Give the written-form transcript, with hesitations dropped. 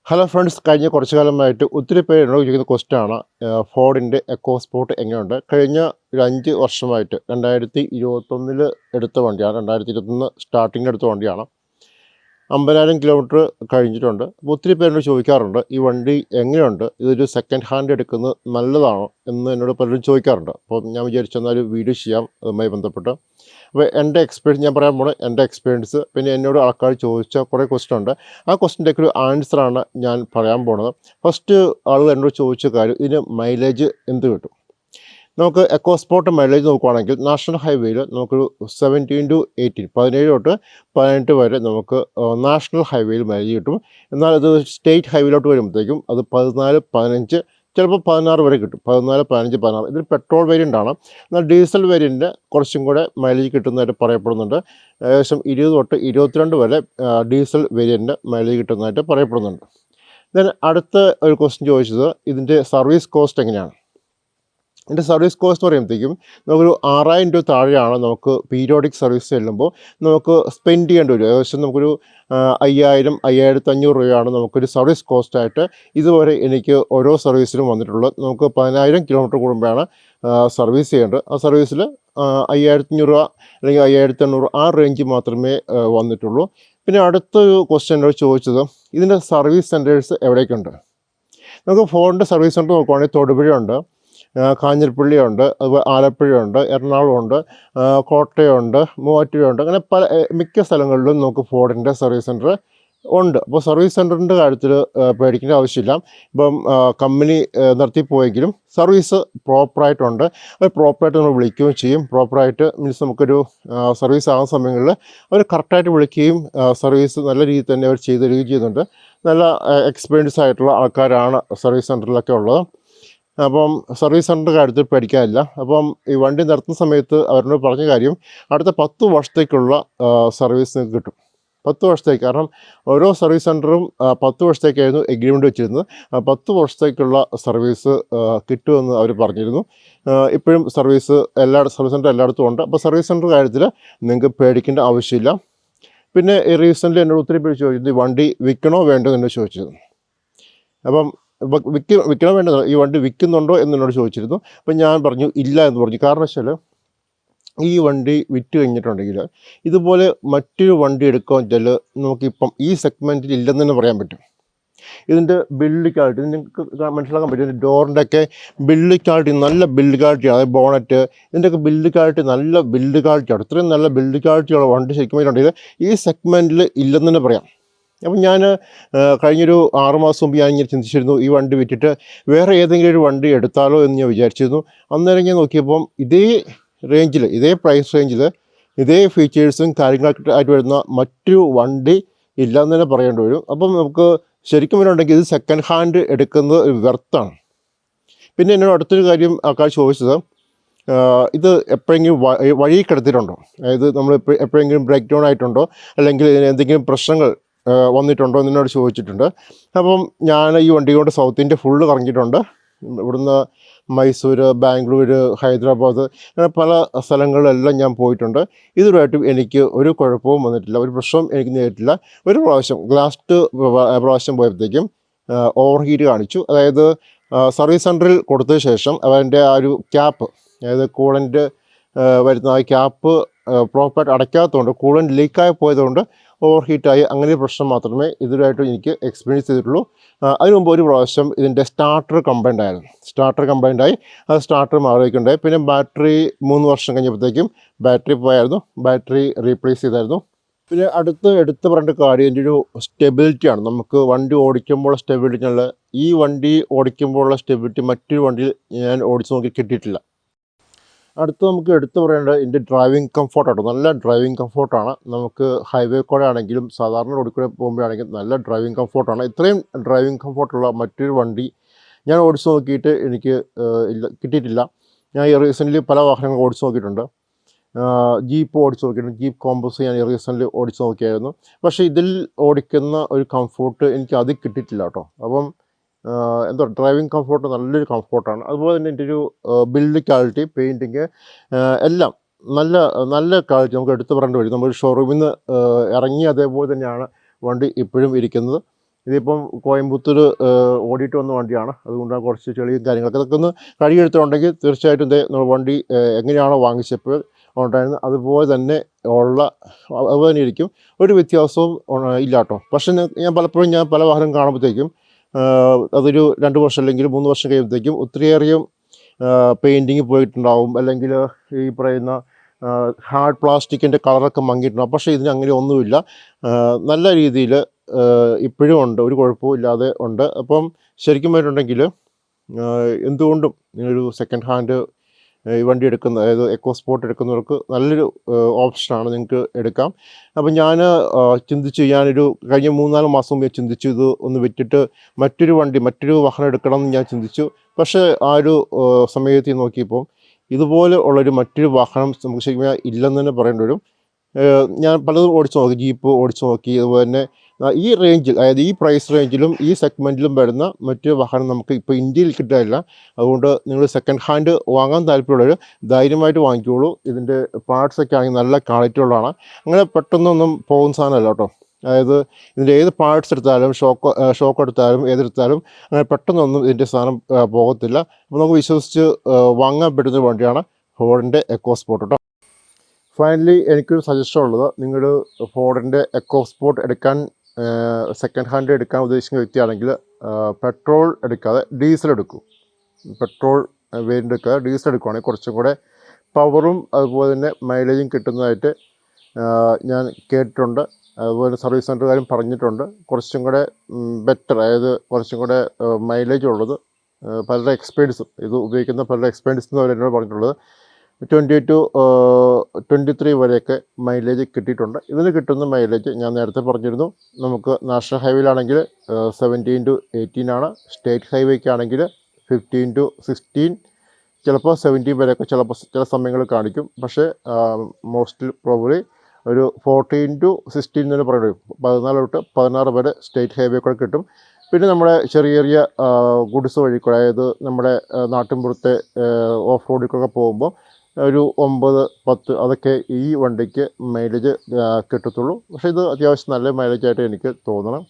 Hello friends, കഴിഞ്ഞ കുറച്ച് കാലമായിട്ട് ഒത്തിരി പേര് എന്നോട് ചോദിക്കുന്ന ക്വസ്റ്റ്യനാണ് ഫോർഡിൻ്റെ എക്കോ സ്പോർട്ട് എങ്ങനെയുണ്ട്. കഴിഞ്ഞ ഒരു 5 വർഷമായിട്ട് 2021 എടുത്ത വണ്ടിയാണ്. 2021 സ്റ്റാർട്ടിങ്ങിൽ എടുത്ത വണ്ടിയാണ്. 50,000 കിലോമീറ്റർ കഴിഞ്ഞിട്ടുണ്ട്. അപ്പോൾ ഒത്തിരി പേരോട് ചോദിക്കാറുണ്ട്, ഈ വണ്ടി എങ്ങനെയുണ്ട്, ഇതൊരു സെക്കൻഡ് ഹാൻഡ് എടുക്കുന്നത് നല്ലതാണോ എന്ന് എന്നോട് പലരും ചോദിക്കാറുണ്ട്. അപ്പോൾ ഞാൻ വിചാരിച്ചു എന്നാൽ ഒരു വീഡിയോ ചെയ്യാം അതുമായി ബന്ധപ്പെട്ട്. അപ്പോൾ എൻ്റെ എക്സ്പീരിയൻസ് ഞാൻ പറയാൻ പോകുന്നത് എൻ്റെ എക്സ്പീരിയൻസ്, പിന്നെ എന്നോട് ആൾക്കാർ ചോദിച്ച കുറേ ക്വസ്റ്റ്യൻ ഉണ്ട്. ആ ക്വസ്റ്റ്യൻ്റെയൊക്കെ ഒരു ആൻസറാണ് ഞാൻ പറയാൻ പോകുന്നത്. ഫസ്റ്റ് ആളുകൾ എന്നോട് ചോദിച്ച കാര്യം, ഇതിന് മൈലേജ് എന്ത് കിട്ടും. നമുക്ക് എക്കോ സ്പോർട്ട് മൈലേജ് നോക്കുകയാണെങ്കിൽ നാഷണൽ ഹൈവേയിൽ നമുക്കൊരു 17 to 18 17 തൊട്ട് 18 വരെ നമുക്ക് നാഷണൽ ഹൈവേയിൽ മൈലേജ് കിട്ടും. എന്നാൽ അത് സ്റ്റേറ്റ് ഹൈവേയിലോട്ട് വരുമ്പോഴത്തേക്കും അത് 14, 15, ചിലപ്പോൾ 16 വരെ കിട്ടും. 14, 15, 16. ഇതിൽ പെട്രോൾ വേരിയൻ്റ് ആണ്. എന്നാൽ ഡീസൽ വേരിയൻ്റ് കുറച്ചും കൂടെ മൈലേജ് കിട്ടുന്നതായിട്ട് പറയപ്പെടുന്നുണ്ട്. ഏകദേശം 20 തൊട്ട് 22 വരെ ഡീസൽ വേരിയൻ്റ് മൈലേജ് കിട്ടുന്നതായിട്ട് പറയപ്പെടുന്നുണ്ട്. ദെൻ അടുത്ത ഒരു ക്വസ്റ്റ്യൻ ചോദിച്ചത്, ഇതിൻ്റെ സർവീസ് കോസ്റ്റ് എങ്ങനെയാണ്. ഇതിൻ്റെ സർവീസ് കോസ്റ്റ് എന്ന് പറയുമ്പോഴത്തേക്കും നമുക്കൊരു 6,000 രൂപ താഴെയാണ് നമുക്ക് പീരിയോഡിക് സർവീസ് ചെല്ലുമ്പോൾ നമുക്ക് സ്പെൻഡ് ചെയ്യേണ്ടി വരും. ഏകദേശം നമുക്കൊരു 5,000, 5,500 രൂപയാണ് നമുക്കൊരു സർവീസ് കോസ്റ്റായിട്ട് ഇതുവരെ എനിക്ക് ഓരോ സർവീസിലും വന്നിട്ടുള്ളത്. നമുക്ക് 10,000 കിലോമീറ്റർ കൂടുമ്പോഴാണ് സർവീസ് ചെയ്യേണ്ടത്. ആ സർവീസിൽ 5,500 രൂപ അല്ലെങ്കിൽ 5,800 ആ റേഞ്ച് മാത്രമേ വന്നിട്ടുള്ളൂ. പിന്നെ അടുത്തൊരു ക്വസ്റ്റ്യൻ എന്നോട് ചോദിച്ചത്, ഇതിൻ്റെ സർവീസ് സെൻറ്റേഴ്സ് എവിടേക്കുണ്ട്. നമുക്ക് ഫോണിൻ്റെ സർവീസ് സെൻറ്റർ നോക്കുവാണെങ്കിൽ തൊടുപുഴയുണ്ട്, കാഞ്ഞിരപ്പള്ളിയുണ്ട്, അതുപോലെ ആലപ്പുഴയുണ്ട്, എറണാകുളമുണ്ട്, കോട്ടയമുണ്ട്, മൂവാറ്റുപുഴയുണ്ട്. അങ്ങനെ മിക്ക സ്ഥലങ്ങളിലും നമുക്ക് ഫോർഡിൻ്റെ സർവീസ് സെൻറ്റർ ഉണ്ട്. അപ്പോൾ സർവീസ് സെൻറ്ററിൻ്റെ കാര്യത്തിൽ പേടിക്കേണ്ട ആവശ്യമില്ല. ഇപ്പം കമ്പനി നിർത്തിപ്പോയെങ്കിലും സർവീസ് പ്രോപ്പറായിട്ടുണ്ട്. അത് പ്രോപ്പറായിട്ട് നമ്മൾ വിളിക്കുകയും ചെയ്യും. പ്രോപ്പറായിട്ട് മീൻസ് നമുക്കൊരു സർവീസ് ആകുന്ന സമയങ്ങളിൽ അവർ കറക്റ്റായിട്ട് വിളിക്കുകയും സർവീസ് നല്ല രീതിയിൽ തന്നെ അവർ ചെയ്ത് തരികയും ചെയ്യുന്നുണ്ട്. നല്ല എക്സ്പീരിയൻസ് ആയിട്ടുള്ള ആൾക്കാരാണ് സർവീസ് സെൻറ്ററിലൊക്കെ ഉള്ളത്. അപ്പം സർവീസ് സെൻ്ററിൻ്റെ കാര്യത്തിൽ പേടിക്കാനില്ല. അപ്പം ഈ വണ്ടി നിർത്തുന്ന സമയത്ത് അവരോട് പറഞ്ഞ കാര്യം, അടുത്ത 10 വർഷത്തേക്കുള്ള സർവീസ് നിങ്ങൾക്ക് കിട്ടും. 10 വർഷത്തേക്ക്. കാരണം ഓരോ സർവീസ് സെൻറ്ററും 10 വർഷത്തേക്കായിരുന്നു എഗ്രിമെൻ്റ് വെച്ചിരുന്നത്. 10 വർഷത്തേക്കുള്ള സർവീസ് കിട്ടുമെന്ന് അവർ പറഞ്ഞിരുന്നു. ഇപ്പോഴും സർവീസ് സർവീസ് സെൻറ്റർ എല്ലായിടത്തും ഉണ്ട്. അപ്പോൾ സർവീസ് സെൻറ്റർ കാര്യത്തിൽ നിങ്ങൾക്ക് പേടിക്കേണ്ട ആവശ്യമില്ല. പിന്നെ ഈ റീസെൻ്റ്ലി എന്നോട് ഒത്തിരി പേര് ചോദിച്ചത്, ഈ വണ്ടി വിൽക്കണോ വേണ്ടോ എന്ന് ചോദിച്ചത്. അപ്പം വിൽക്കണോ വേണ്ടത്, ഈ വണ്ടി വിൽക്കുന്നുണ്ടോ എന്നോട് ചോദിച്ചിരുന്നു. അപ്പം ഞാൻ പറഞ്ഞു ഇല്ല എന്ന് പറഞ്ഞു. കാരണം വെച്ചാൽ ഈ വണ്ടി വിറ്റ് കഴിഞ്ഞിട്ടുണ്ടെങ്കിൽ ഇതുപോലെ മറ്റൊരു വണ്ടി എടുക്കുക വെച്ചാൽ നമുക്കിപ്പം ഈ സെഗ്മെൻറ്റിൽ ഇല്ലെന്ന് തന്നെ പറയാൻ പറ്റും. ഇതിൻ്റെ ബിൽഡ് ക്വാളിറ്റി നിങ്ങൾക്ക് മനസ്സിലാക്കാൻ പറ്റും. ഇതിൻ്റെ ഡോറിൻ്റെയൊക്കെ ബിൽഡ് ക്വാളിറ്റി നല്ല ബിൽഡ് ക്വാളിറ്റിയാണ്. അതായത് ബോണറ്റ്, ഇതിൻ്റെയൊക്കെ ബിൽഡ് ക്വാളിറ്റി നല്ല ബിൽഡ് ക്വാളിറ്റിയാണ്. ഇത്രയും നല്ല ബിൽഡ് ക്വാളിറ്റിയുള്ള വണ്ടി ശരിക്കും പറഞ്ഞിട്ടുണ്ടെങ്കിൽ ഈ സെഗ്മെൻറ്റിൽ ഇല്ലെന്ന് തന്നെ പറയാം. അപ്പം ഞാൻ കഴിഞ്ഞൊരു 6 മാസം മുമ്പ് ഞാൻ ഇങ്ങനെ ചിന്തിച്ചിരുന്നു, ഈ വണ്ടി വിറ്റിട്ട് വേറെ ഏതെങ്കിലും ഒരു വണ്ടി എടുത്താലോ എന്ന് ഞാൻ വിചാരിച്ചിരുന്നു. അന്നേരം ഞാൻ നോക്കിയപ്പം ഇതേ റേഞ്ചിൽ, ഇതേ പ്രൈസ് റേഞ്ചിൽ, ഇതേ ഫീച്ചേഴ്സും കാര്യങ്ങളൊക്കെ ആയിട്ട് വരുന്ന മറ്റൊരു വണ്ടി ഇല്ലയെന്ന് തന്നെ പറയേണ്ടി വരും. അപ്പം നമുക്ക് ശരിക്കും വരുന്നുണ്ടെങ്കിൽ ഇത് സെക്കൻഡ് ഹാൻഡ് എടുക്കുന്നത് ഒരു വെർത്താണ്. പിന്നെ എന്നോട് അടുത്തൊരു കാര്യം ആൾക്കാർ ചോദിച്ചത്, ഇത് എപ്പോഴെങ്കിലും വഴി കിടത്തിയിട്ടുണ്ടോ. അതായത് നമ്മൾ എപ്പോഴെങ്കിലും ബ്രേക്ക് ഡൗൺ ആയിട്ടുണ്ടോ, അല്ലെങ്കിൽ എന്തെങ്കിലും പ്രശ്നങ്ങൾ വന്നിട്ടുണ്ടോ എന്നോട് ചോദിച്ചിട്ടുണ്ട്. അപ്പം ഞാൻ ഈ വണ്ടി കൊണ്ട് സൗത്ത് ഇന്ത്യ ഫുള്ള് കറങ്ങിയിട്ടുണ്ട്. ഇവിടുന്ന് മൈസൂർ, ബാംഗ്ലൂർ, ഹൈദരാബാദ്, അങ്ങനെ പല സ്ഥലങ്ങളിലെല്ലാം ഞാൻ പോയിട്ടുണ്ട്. ഇതുവരെയായിട്ടും എനിക്ക് ഒരു കുഴപ്പവും വന്നിട്ടില്ല, ഒരു പ്രശ്നവും എനിക്ക് നേരിട്ടില്ല. ഒരു പ്രാവശ്യം ലാസ്റ്റ് പ്രാവശ്യം പോയപ്പോഴത്തേക്കും ഓവർ ഹീറ്റ് കാണിച്ചു. അതായത് സർവീസ് സെൻറ്ററിൽ കൊടുത്തതിന് ശേഷം അവൻ്റെ ആ ഒരു ക്യാപ്പ്, അതായത് കൂളൻ്റ് വരുന്ന ആ ക്യാപ്പ് പ്രോപ്പറായിട്ട് അടയ്ക്കാത്തതുകൊണ്ട്, കൂളൻ്റ് ലീക്കായി പോയതുകൊണ്ട് ഓവർ ഹീറ്റായി. അങ്ങനെ ഒരു പ്രശ്നം മാത്രമേ ഇതുവരെയായിട്ടും എനിക്ക് എക്സ്പീരിയൻസ് ചെയ്തിട്ടുള്ളൂ. അതിന് മുമ്പ് ഒരു പ്രാവശ്യം ഇതിൻ്റെ സ്റ്റാർട്ടർ കംപ്ലൈൻ്റ് ആയിരുന്നു. ആയി അത് സ്റ്റാർട്ടർ മാറിയിട്ടുണ്ടായി. പിന്നെ ബാറ്ററി 3 വർഷം കഴിഞ്ഞപ്പോഴത്തേക്കും ബാറ്ററി പോയായിരുന്നു. ബാറ്ററി റീപ്ലേസ് ചെയ്തായിരുന്നു. പിന്നെ എടുത്ത് പറയേണ്ട കാര്യം ഇതിൻ്റെ ഒരു സ്റ്റെബിലിറ്റിയാണ്. നമുക്ക് വണ്ടി ഓടിക്കുമ്പോൾ സ്റ്റെബിലിറ്റി നല്ല, ഈ വണ്ടി ഓടിക്കുമ്പോഴുള്ള സ്റ്റെബിലിറ്റി മറ്റൊരു വണ്ടിയിൽ ഞാൻ ഓടിച്ച് നോക്കി കിട്ടിയിട്ടില്ല. അടുത്ത് നമുക്ക് എടുത്തു പറയേണ്ടത് ഇതിൻ്റെ ഡ്രൈവിംഗ് കംഫോർട്ടാണ്. നല്ല ഡ്രൈവിംഗ് കംഫോർട്ടാണ്. നമുക്ക് ഹൈവേ കൂടെ ആണെങ്കിലും സാധാരണ റോഡിൽ കൂടെ പോകുമ്പോഴാണെങ്കിലും നല്ല ഡ്രൈവിംഗ് കംഫോർട്ടാണ്. ഇത്രയും ഡ്രൈവിംഗ് കംഫോർട്ടുള്ള മറ്റൊരു വണ്ടി ഞാൻ ഓടിച്ച് നോക്കിയിട്ട് എനിക്ക് കിട്ടിയിട്ടില്ല. ഞാൻ ഈ റീസെൻ്റ്ലി പല വാഹനങ്ങൾ ഓടിച്ച് നോക്കിയിട്ടുണ്ട്. ജീപ്പ് ഓടിച്ച് നോക്കിയിട്ടുണ്ട്. ജീപ്പ് കോമ്പസ് ഞാൻ ഈ റീസെൻ്റ്ലി ഓടിച്ച് നോക്കിയായിരുന്നു. പക്ഷേ ഇതിൽ ഓടിക്കുന്ന ഒരു കംഫോർട്ട് എനിക്ക് അത് കിട്ടിയിട്ടില്ല കേട്ടോ. അപ്പം ഡ്രൈവിംഗ് കംഫോർട്ട് നല്ലൊരു കംഫോർട്ടാണ്. അതുപോലെ തന്നെ ഇതിൻ്റെ ഒരു ബിൽഡ് ക്വാളിറ്റി, പെയിൻറ്റിങ് എല്ലാം നല്ല ക്വാളിറ്റി നമുക്ക് എടുത്ത് പറയേണ്ടി വരും. നമ്മൾ ഷോറൂമിൽ നിന്ന് ഇറങ്ങി അതേപോലെ തന്നെയാണ് വണ്ടി ഇപ്പോഴും ഇരിക്കുന്നത്. ഇതിപ്പം കോയമ്പത്തൂർ ഓടിയിട്ട് വന്ന വണ്ടിയാണ്. അതുകൊണ്ടാണ് കുറച്ച് ചെളിയും കാര്യങ്ങളൊക്കെ അതൊക്കെ ഒന്ന് കഴുകിയെടുത്തിട്ടുണ്ടെങ്കിൽ തീർച്ചയായിട്ടും വണ്ടി എങ്ങനെയാണോ വാങ്ങിച്ചപ്പോൾ ഉണ്ടായിരുന്നത് അതുപോലെ തന്നെ ഉള്ള അതുപോലെ തന്നെ ഇരിക്കും. ഒരു വ്യത്യാസവും ഇല്ല കേട്ടോ. പക്ഷേ ഞാൻ പലപ്പോഴും പല വാഹനം കാണുമ്പോഴത്തേക്കും അതൊരു 2 വർഷം അല്ലെങ്കിൽ 3 വർഷം കഴിയുമ്പോഴത്തേക്കും ഒത്തിരിയേറെയും പെയിൻറ്റിങ് പോയിട്ടുണ്ടാവും, അല്ലെങ്കിൽ ഈ പറയുന്ന ഹാർഡ് പ്ലാസ്റ്റിക്കിൻ്റെ കളറൊക്കെ മങ്ങിയിട്ടുണ്ടാവും. പക്ഷേ ഇതിന് അങ്ങനെ ഒന്നുമില്ല. നല്ല രീതിയിൽ ഇപ്പോഴും ഉണ്ട്, ഒരു കുഴപ്പവും ഇല്ലാതെ ഉണ്ട്. അപ്പം ശരിക്കും പറഞ്ഞിട്ടുണ്ടെങ്കിൽ എന്തുകൊണ്ടും നിങ്ങളൊരു സെക്കൻഡ് ഹാൻഡ് ഈ വണ്ടി എടുക്കുന്ന, അതായത് എക്കോ സ്പോർട്ട് എടുക്കുന്നവർക്ക് നല്ലൊരു ഓപ്ഷനാണ്, നിങ്ങൾക്ക് എടുക്കാം. അപ്പം ഞാൻ ചിന്തിച്ചു, കഴിഞ്ഞ 3-4 മാസം മുമ്പ് ചിന്തിച്ചു ഇത് ഒന്ന് വിറ്റിട്ട് മറ്റൊരു വാഹനം എടുക്കണം എന്ന് ഞാൻ ചിന്തിച്ചു. പക്ഷേ ആ ഒരു സമയത്ത് നോക്കിയപ്പോൾ ഇതുപോലെ ഉള്ളൊരു മറ്റൊരു വാഹനം നമുക്ക് ശരിക്കും ഇല്ലെന്ന് തന്നെ പറയേണ്ടി വരും. ഞാൻ പലതും ഓടിച്ചു നോക്കി, ജീപ്പ് ഓടിച്ചു നോക്കി. അതുപോലെ തന്നെ ഈ റേഞ്ചിൽ, അതായത് ഈ പ്രൈസ് റേഞ്ചിലും ഈ സെഗ്മെൻറ്റിലും വരുന്ന മറ്റൊരു വാഹനം നമുക്ക് ഇപ്പോൾ ഇന്ത്യയിൽ കിട്ടാനില്ല. അതുകൊണ്ട് നിങ്ങൾ സെക്കൻഡ് ഹാൻഡ് വാങ്ങാൻ താല്പര്യമുള്ളവർ ധൈര്യമായിട്ട് വാങ്ങിക്കോളൂ. ഇതിൻ്റെ പാർട്സൊക്കെ ആണെങ്കിൽ നല്ല ക്വാളിറ്റി ഉള്ളതാണ്. അങ്ങനെ പെട്ടെന്നൊന്നും പോകുന്ന സാധനമല്ല കേട്ടോ. അതായത് ഇതിൻ്റെ ഏത് പാർട്സ് എടുത്താലും, ഷോക്ക് എടുത്താലും ഏതെടുത്താലും അങ്ങനെ പെട്ടെന്നൊന്നും ഇതിൻ്റെ സാധനം പോകത്തില്ല. അപ്പോൾ നമുക്ക് വിശ്വസിച്ച് വാങ്ങാൻ പറ്റുന്ന വണ്ടിയാണ് ഫോർഡിൻ്റെ എക്കോ സ്പോർട്ട് കേട്ടോ. ഫൈനലി എനിക്കൊരു സജഷൻ ഉള്ളത്, നിങ്ങൾ ഫോർഡിൻ്റെ എക്കോ സ്പോർട്ട് എടുക്കാൻ സെക്കൻഡ് ഹാൻഡ് എടുക്കാൻ ഉദ്ദേശിക്കുന്ന വ്യക്തിയാണെങ്കിൽ പെട്രോൾ എടുക്കാതെ ഡീസൽ എടുക്കൂ. പെട്രോൾ വേരിയൻ്റ് എടുക്കാതെ ഡീസൽ എടുക്കുകയാണെങ്കിൽ കുറച്ചും കൂടെ പവറും അതുപോലെ തന്നെ മൈലേജും കിട്ടുന്നതായിട്ട് ഞാൻ കേട്ടിട്ടുണ്ട്. അതുപോലെ സർവീസ് സെൻ്ററുകാരും പറഞ്ഞിട്ടുണ്ട്. കുറച്ചും കൂടെ ബെറ്റർ, അതായത് കുറച്ചും കൂടെ മൈലേജ് ഉള്ളത്. പലരുടെ എക്സ്പീരിയൻസും ഇത് ഉപയോഗിക്കുന്ന പലരുടെ എക്സ്പീരിയൻസ് എന്നോട് പറഞ്ഞിട്ടുള്ളത് 20 to 23 വരെയൊക്കെ മൈലേജ് കിട്ടിയിട്ടുണ്ട്. ഇതിന് കിട്ടുന്ന മൈലേജ് ഞാൻ നേരത്തെ പറഞ്ഞിരുന്നു. നമുക്ക് നാഷണൽ ഹൈവേയിലാണെങ്കിൽ 17 to 18 ആണ്. സ്റ്റേറ്റ് ഹൈവേക്കാണെങ്കിൽ 15 to 16, ചിലപ്പോൾ 17 വരെയൊക്കെ ചില സമയങ്ങളിൽ കാണിക്കും. പക്ഷേ മോസ്റ്റ് പ്രോബബ്ലി ഒരു 14 to 16 എന്ന് പറയുന്നത് 14 തൊട്ട് 16 വരെ സ്റ്റേറ്റ് ഹൈവേ കൂടെ കിട്ടും. പിന്നെ നമ്മുടെ ചെറിയ ഗുഡ്സ് വഴി കൂടെ, അതായത് നമ്മുടെ നാട്ടിൻപുറത്തെ ഓഫ് റോഡിലേക്കൊക്കെ പോകുമ്പോൾ ഒരു 9-10 അതൊക്കെ ഈ വണ്ടിക്ക് മൈലേജ് കിട്ടത്തുള്ളൂ. പക്ഷേ ഇത് അത്യാവശ്യം നല്ല മൈലേജായിട്ട് എനിക്ക് തോന്നണം.